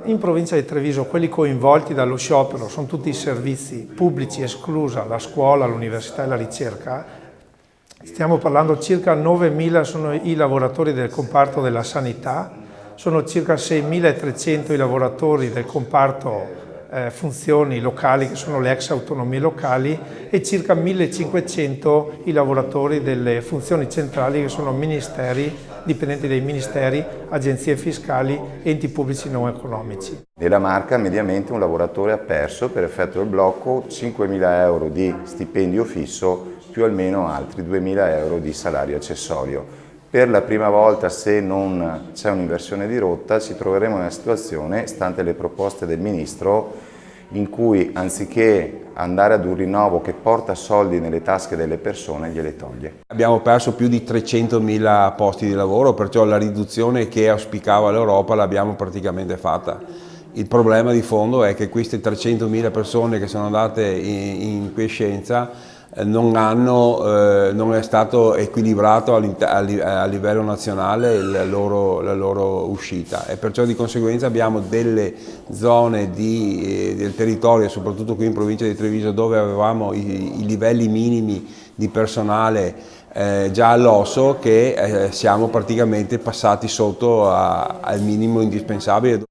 In provincia di Treviso quelli coinvolti dallo sciopero sono tutti i servizi pubblici, esclusa la scuola, l'università e la ricerca. Stiamo parlando circa 9.000 sono i lavoratori del comparto della sanità, sono circa 6.300 i lavoratori del comparto funzioni locali, che sono le ex autonomie locali, e circa 1.500 i lavoratori delle funzioni centrali, che sono ministeri, dipendenti dai ministeri, agenzie fiscali, enti pubblici non economici. Nella Marca mediamente un lavoratore ha perso per effetto del blocco 5.000 euro di stipendio fisso più almeno altri 2.000 euro di salario accessorio. Per la prima volta, se non c'è un'inversione di rotta, ci troveremo in una situazione, stante le proposte del Ministro, in cui anziché andare ad un rinnovo che porta soldi nelle tasche delle persone, gliele toglie. Abbiamo perso più di 300.000 posti di lavoro, perciò la riduzione che auspicava l'Europa l'abbiamo praticamente fatta. Il problema di fondo è che queste 300.000 persone che sono andate in quiescenza non è stato equilibrato a livello nazionale la loro uscita, e perciò di conseguenza abbiamo delle zone del territorio, soprattutto qui in provincia di Treviso, dove avevamo i livelli minimi di personale già all'osso, che siamo praticamente passati sotto al minimo indispensabile.